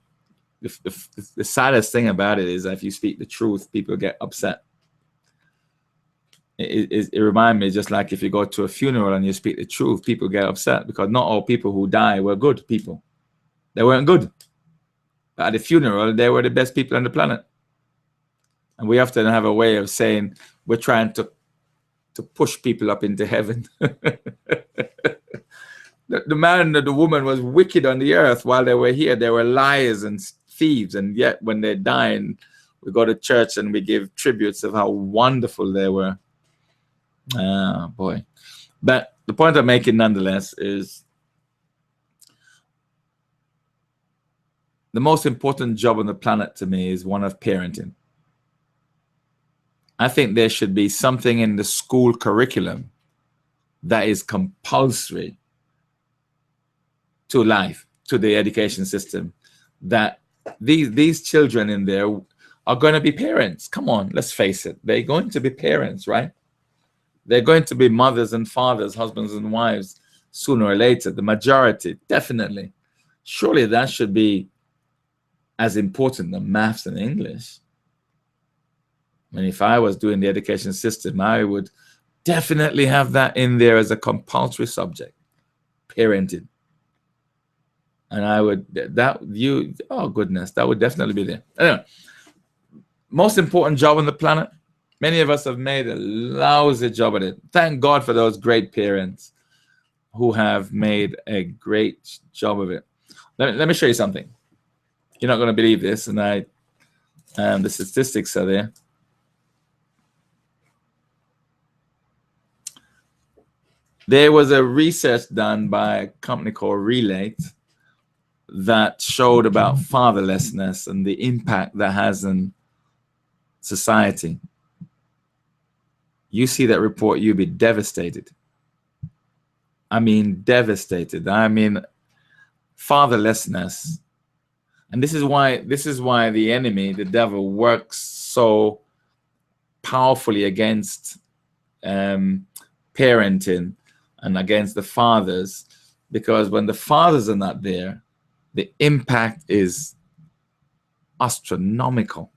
the saddest thing about it is that if you speak the truth, people get upset. It reminds me, just like if you go to a funeral and you speak the truth, people get upset, because not all people who die were good people. They weren't good. But at the funeral, they were the best people on the planet. And we often have a way of saying we're trying to push people up into heaven. The man and the woman was wicked on the earth while they were here. They were liars and thieves. And yet when they're dying, we go to church and we give tributes of how wonderful they were. Ah, boy. But the point I'm making nonetheless is the most important job on the planet to me is one of parenting. I think there should be something in the school curriculum that is compulsory to life, to the education system, that these children in there are going to be parents. Come on, let's face it. They're going to be parents, right? They're going to be mothers and fathers, husbands and wives, sooner or later. The majority, definitely. Surely that should be as important as maths and English. I mean, if I was doing the education system, I would definitely have that in there as a compulsory subject, parenting. And I would, oh goodness, that would definitely be there. Anyway, most important job on the planet. Many of us have made a lousy job at it. Thank God for those great parents who have made a great job of it. Let me show you something. You're not going to believe this, and the statistics are there. There was a research done by a company called Relate that showed about fatherlessness and the impact that has on society. You see that report, you'll be devastated. I mean, devastated. I mean, fatherlessness. And this is why the enemy, the devil, works so powerfully against parenting and against the fathers, because when the fathers are not there, the impact is astronomical.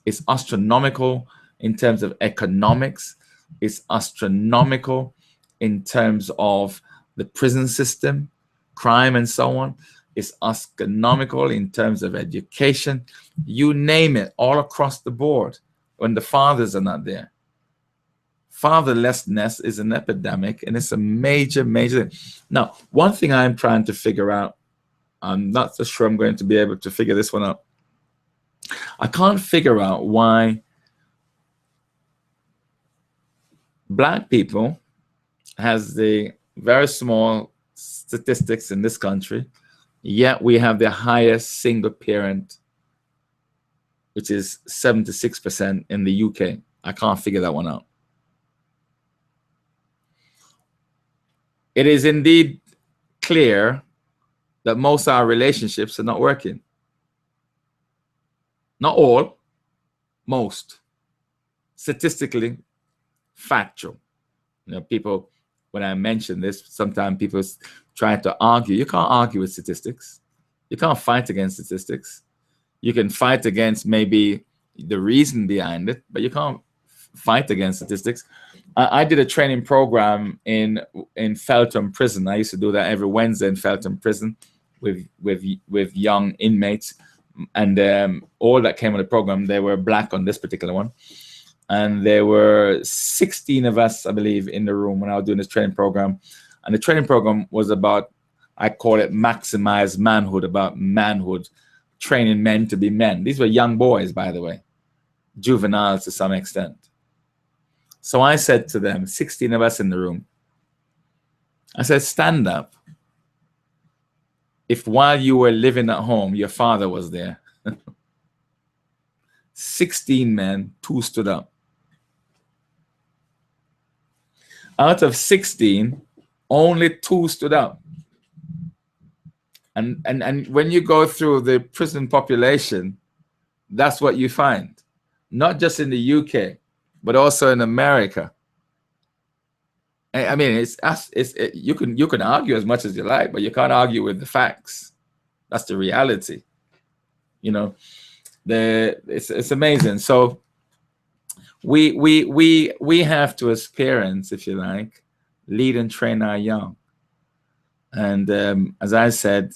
It's astronomical in terms of economics. It's astronomical in terms of the prison system, crime, and so on. It's astronomical in terms of education. You name it, all across the board, when the fathers are not there. Fatherlessness is an epidemic, and it's a major, major thing. Now, one thing I'm trying to figure out, I'm not so sure I'm going to be able to figure this one out. I can't figure out why Black people has the very small statistics in this country, yet we have the highest single parent, which is 76% in the UK. I can't figure that one out. It is indeed clear that most of our relationships are not working. Not all, most. Statistically factual. You know, people, when I mention this, sometimes people try to argue. You can't argue with statistics. You can't fight against statistics. You can fight against maybe the reason behind it, but you can't fight against statistics. I did a training program in Feltham Prison. I used to do that every Wednesday in Feltham Prison with young inmates, and all that came on the program, they were Black on this particular one, and there were 16 of us, I believe, in the room when I was doing this training program. And the training program was about, I call it maximize manhood, about manhood, training men to be men. These were young boys, by the way, juveniles to some extent. So I said to them, 16 of us in the room, I said, stand up. If while you were living at home, your father was there. 16 men, 2 stood up. Out of 16, only 2 stood up. And when you go through the prison population, that's what you find. Not just in the UK, but also in America. I mean, you can argue as much as you like, but you can't argue with the facts. That's the reality. You know, it's amazing. So we have to, as parents, if you like, lead and train our young. And as I said,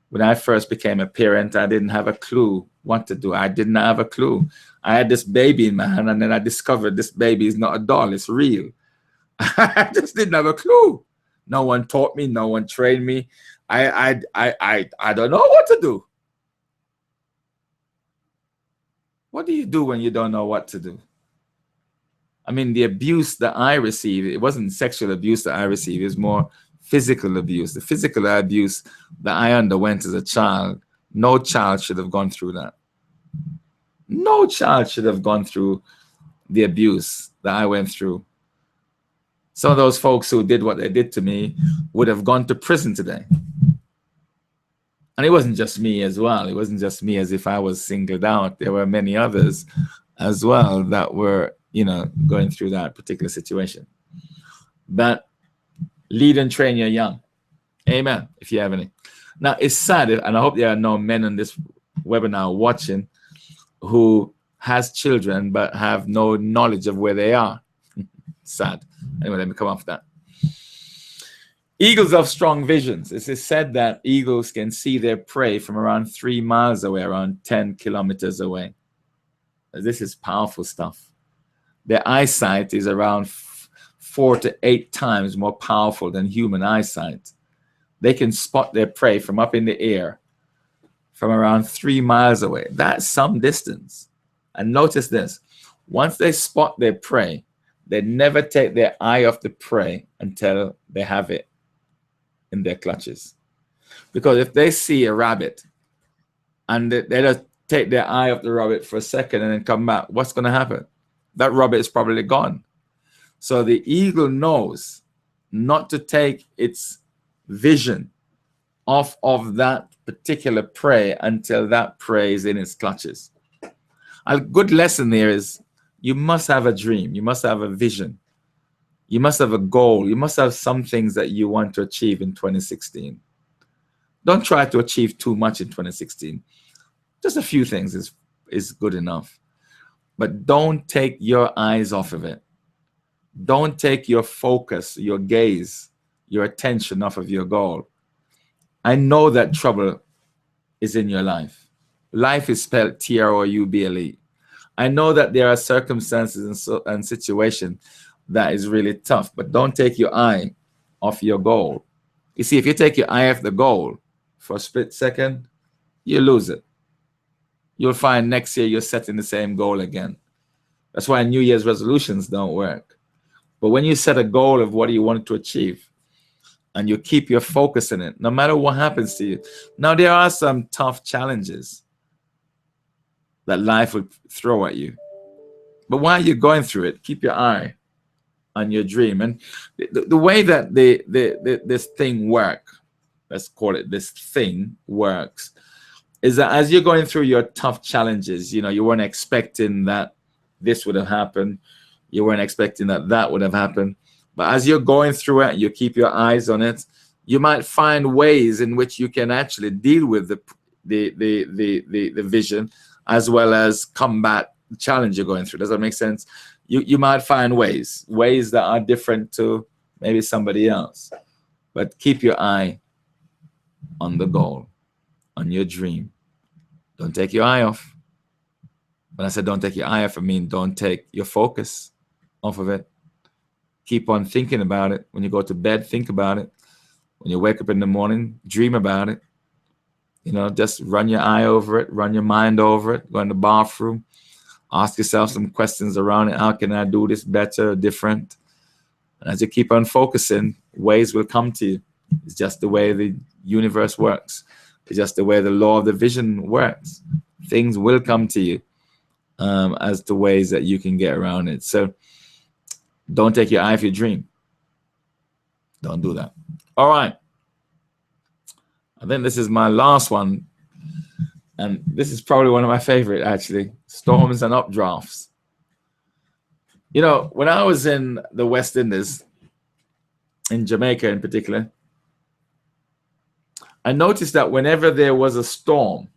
when I first became a parent, I didn't have a clue what to do. I didn't have a clue. I had this baby in my hand, and then I discovered this baby is not a doll, it's real. I just didn't have a clue. No one taught me, no one trained me. I don't know what to do. What do you do when you don't know what to do? I mean, the abuse that I received, it wasn't sexual abuse that I received, it was more physical abuse. The physical abuse that I underwent as a child, no child should have gone through that. No child should have gone through the abuse that I went through. Some of those folks who did what they did to me would have gone to prison today. And it wasn't just me as well. It wasn't just me as if I was singled out. There were many others as well that were, going through that particular situation. But lead and train your young. Amen, if you have any. Now, it's sad, and I hope there are no men on this webinar watching who has children but have no knowledge of where they are. Sad. Anyway, let me come off that. Eagles have strong visions. It is said that eagles can see their prey from around 3 miles away, around 10 kilometers away. This is powerful stuff. Their eyesight is around 4 to 8 times more powerful than human eyesight. They can spot their prey from up in the air from around 3 miles away. That's some distance. And notice this. Once they spot their prey, they never take their eye off the prey until they have it in their clutches. Because if they see a rabbit and they just take their eye off the rabbit for a second and then come back, what's going to happen? That rabbit is probably gone. So the eagle knows not to take its vision off of that particular prey until that prey is in its clutches. A good lesson there is you must have a dream. You must have a vision. You must have a goal. You must have some things that you want to achieve in 2016. Don't try to achieve too much in 2016. Just a few things is good enough. But don't take your eyes off of it. Don't take your focus, your gaze, your attention off of your goal. I know that trouble is in your life. Life is spelled Trouble. I know that there are circumstances and situations that is really tough, but don't take your eye off your goal. You see, if you take your eye off the goal for a split second, you lose it. You'll find next year you're setting the same goal again. That's why New Year's resolutions don't work. But when you set a goal of what you want to achieve and you keep your focus in it, no matter what happens to you. Now, there are some tough challenges that life will throw at you. But while you're going through it, keep your eye on your dream. And the way that this thing works, let's call it this thing works, is that as you're going through your tough challenges, you weren't expecting that this would have happened. You weren't expecting that that would have happened. But as you're going through it, you keep your eyes on it. You might find ways in which you can actually deal with the vision as well as combat the challenge you're going through. Does that make sense? You might find ways that are different to maybe somebody else. But keep your eye on the goal, on your dream. Don't take your eye off. When I said don't take your eye off, I mean don't take your focus off of it. Keep on thinking about it. When you go to bed, think about it. When you wake up in the morning, dream about it. Just run your eye over it, run your mind over it, go in the bathroom, ask yourself some questions around it. How can I do this better or different? And as you keep on focusing, ways will come to you. It's just the way the universe works. It's just the way the law of the vision works. Things will come to you as to ways that you can get around it. So don't take your eye off your dream. Don't do that. All right. I think this is my last one. And this is probably one of my favorite, actually. Storms and updrafts. When I was in the West Indies, in Jamaica in particular, I noticed that whenever there was a storm,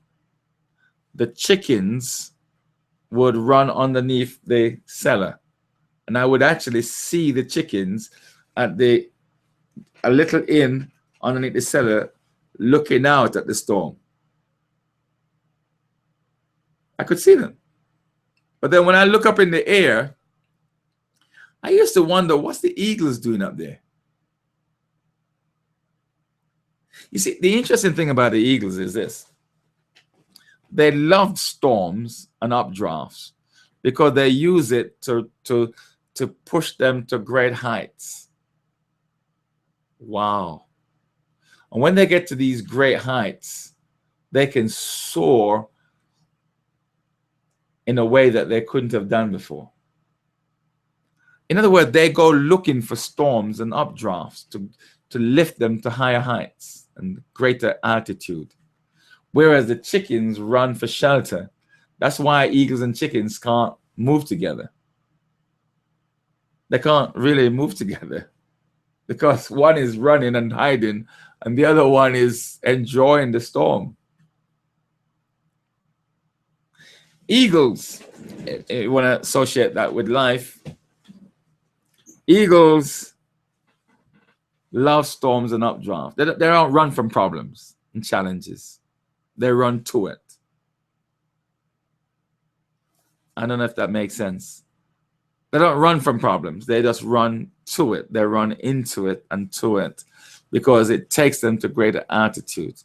the chickens would run underneath the cellar, and I would actually see the chickens at a little inn underneath the cellar looking out at the storm. I could see them. But then when I look up in the air, I used to wonder, what's the eagles doing up there? You see, the interesting thing about the eagles is this. They love storms and updrafts because they use it to push them to great heights. Wow. And when they get to these great heights, they can soar in a way that they couldn't have done before. In other words, they go looking for storms and updrafts to lift them to higher heights and greater altitude. Whereas the chickens run for shelter. That's why eagles and chickens can't move together. They can't really move together because one is running and hiding and the other one is enjoying the storm. Eagles, you want to associate that with life. Eagles love storms and updrafts. They don't run from problems and challenges. They run to it. I don't know if that makes sense. They don't run from problems. They just run to it. They run into it and to it because it takes them to greater altitude.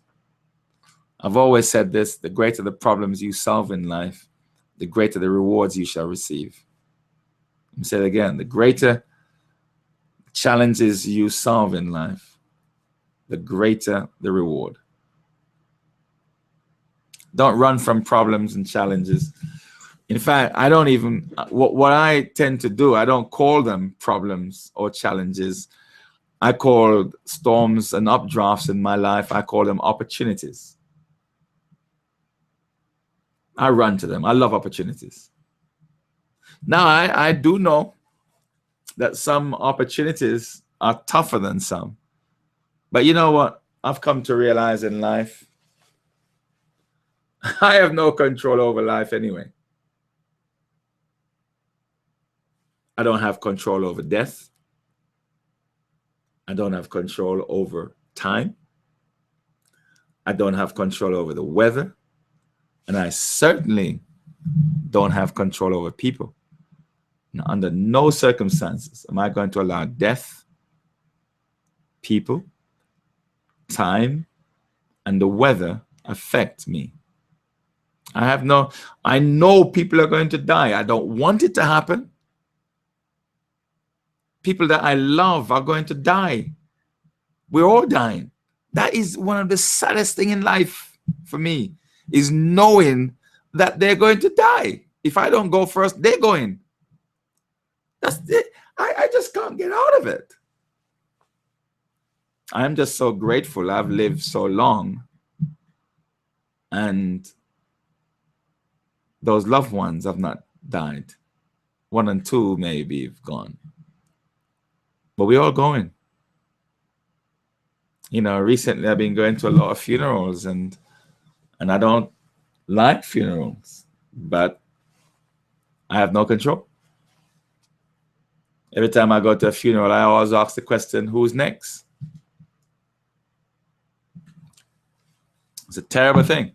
I've always said this, the greater the problems you solve in life, the greater the rewards you shall receive. Let me say it again. The greater challenges you solve in life, the greater the reward. Don't run from problems and challenges. In fact, I don't even, what I tend to do, I don't call them problems or challenges. I call storms and updrafts in my life, I call them opportunities. I run to them. I love opportunities. Now, I do know that some opportunities are tougher than some. But you know what? I've come to realize in life, I have no control over life anyway. I don't have control over death. I don't have control over time. I don't have control over the weather. And I certainly don't have control over people. Now, under no circumstances am I going to allow death, people, time, and the weather affect me. I know people are going to die. I don't want it to happen. People that I love are going to die. We're all dying. That is one of the saddest things in life for me, is knowing that they're going to die. If I don't go first, they're going. That's it. I just can't get out of it. I'm just so grateful I've lived so long and those loved ones have not died. 1 and 2 maybe have gone. But we're all going. You know, recently I've been going to a lot of funerals and I don't like funerals, but I have no control. Every time I go to a funeral, I always ask the question, who's next? It's a terrible thing.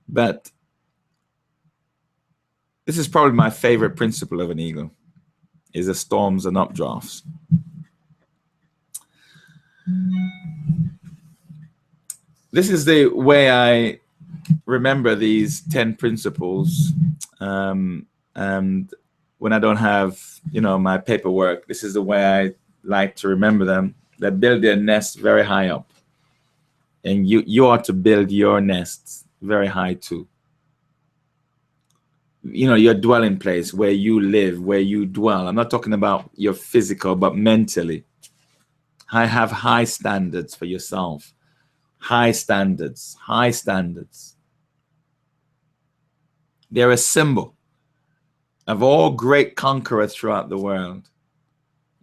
But this is probably my favorite principle of an eagle, is the storms and updrafts. This is the way I remember these 10 principles. And when I don't have, you know, my paperwork, this is the way I like to remember them. They build their nest very high up. And you ought to build your nests very high too. You know, your dwelling place, where you live, where you dwell. I'm not talking about your physical, but mentally. I have high standards for yourself. High standards, high standards. They're a symbol of all great conquerors throughout the world.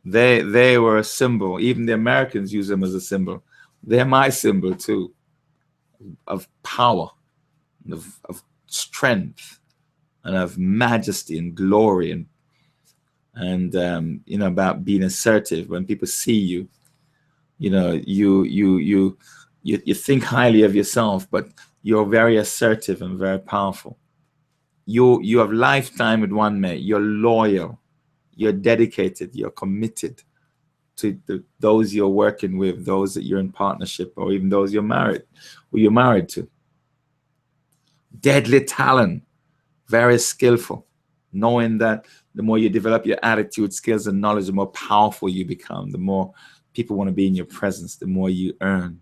They were a symbol. Even the Americans use them as a symbol. They're my symbol too, of power, of strength, and of majesty and glory, and you know, about being assertive. When people see you, you know, you think highly of yourself, but you're very assertive and very powerful. You have lifetime with one mate. You're loyal, you're dedicated, you're committed to those you're working with, those that you're in partnership, or even those you're married, who you're married to. Deadly talent, very skillful, knowing that the more you develop your attitude, skills, and knowledge, the more powerful you become, the more people want to be in your presence, the more you earn.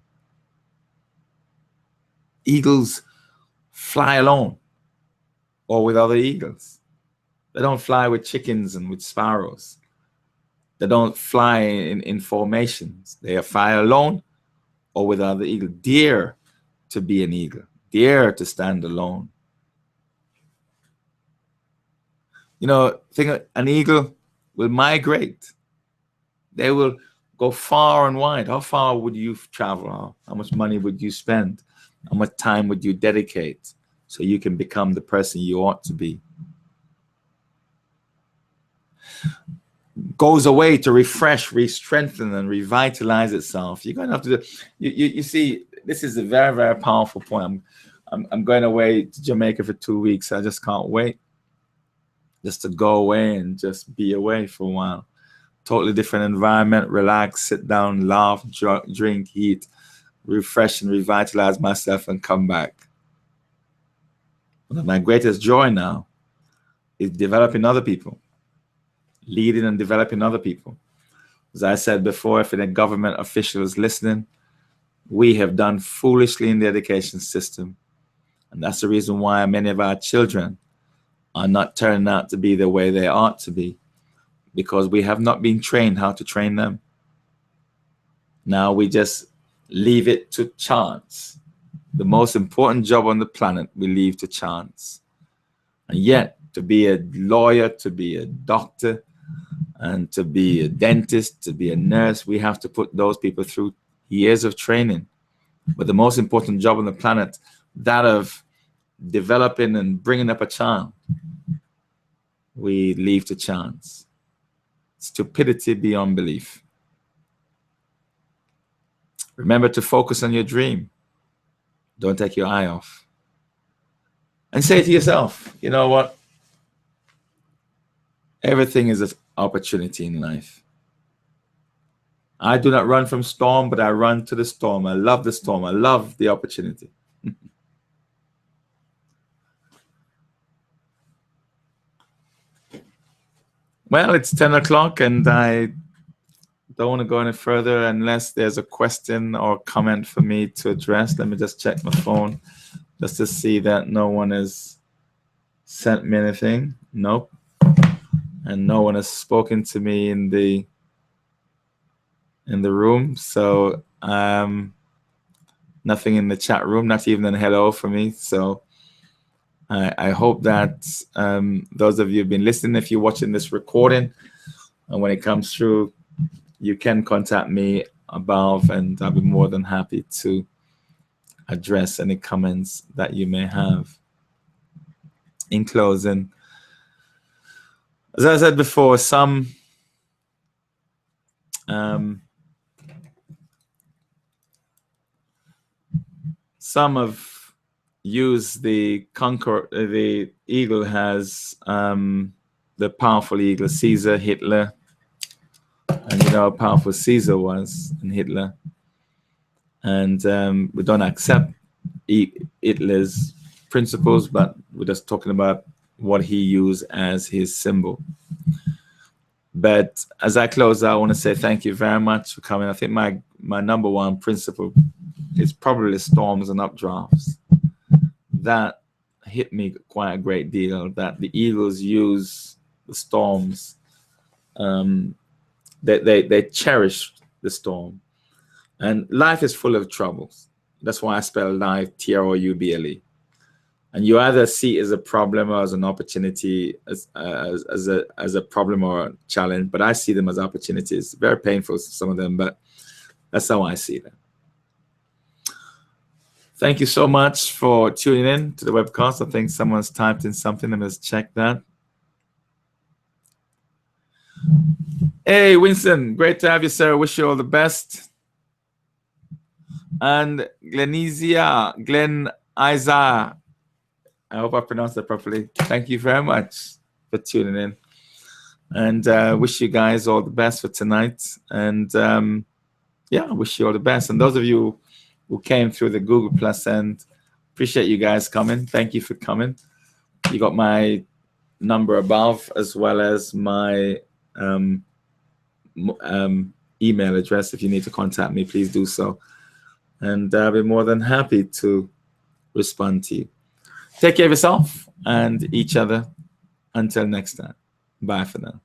Eagles fly alone or with other eagles. They don't fly with chickens and with sparrows. They don't fly in formations. They fly alone or with other eagles. Dare to be an eagle. Dare to stand alone. You know, think an eagle will migrate. They will go far and wide. How far would you travel? How much money would you spend? How much time would you dedicate so you can become the person you ought to be? Goes away to refresh, re-strengthen, and revitalize itself. You're going to have to do. You see, this is a very, very powerful point. I'm going away to Jamaica for 2 weeks. I just can't wait, just to go away and just be away for a while. Totally different environment. Relax, sit down, laugh, drink, eat, refresh, and revitalize myself, and come back. One of my greatest joy now is developing other people. Leading and developing other people. As I said before, if any government official is listening, we have done foolishly in the education system. And that's the reason why many of our children are not turning out to be the way they ought to be, because we have not been trained how to train them. Now we just leave it to chance. The most important job on the planet we leave to chance. And yet, to be a lawyer, to be a doctor, and to be a dentist, to be a nurse, we have to put those people through years of training. But the most important job on the planet, that of developing and bringing up a child, we leave to chance. Stupidity beyond belief. Remember to focus on your dream. Don't take your eye off. And say to yourself, you know what? Everything is an opportunity in life. I do not run from storm, but I run to the storm. I love the storm. I love the opportunity. Well, it's 10 o'clock and I don't want to go any further unless there's a question or comment for me to address. Let me just check my phone just to see that no one has sent me anything. Nope. And no one has spoken to me in the room. So nothing in the chat room, not even a hello for me. So I hope that those of you who've been listening, if you're watching this recording, and when it comes through, you can contact me above, and I'll be more than happy to address any comments that you may have. In closing, as I said before, some have used the eagle has the powerful eagle, Caesar, Hitler, and you know how powerful Caesar was and Hitler. And we don't accept Hitler's principles, but we're just talking about what he used as his symbol. But as I close out, I want to say thank you very much for coming. I think my number one principle is probably storms and updrafts. That hit me quite a great deal, that the eagles use the storms. They cherish the storm. And life is full of troubles. That's why I spell life TROUBLE. And you either see it as a problem or as an opportunity, as a problem or a challenge. But I see them as opportunities. Very painful, some of them, but that's how I see them. Thank you so much for tuning in to the webcast. I think someone's typed in something. Let me just check that. Hey, Winston, great to have you, sir. Wish you all the best. And Glen Isaiah, I hope I pronounced that properly. Thank you very much for tuning in. And wish you guys all the best for tonight. And yeah, wish you all the best. And those of you who came through the Google Plus end, appreciate you guys coming. Thank you for coming. You got my number above, as well as my email address. If you need to contact me, please do so. And I'll be more than happy to respond to you. Take care of yourself and each other. Until next time. Bye for now.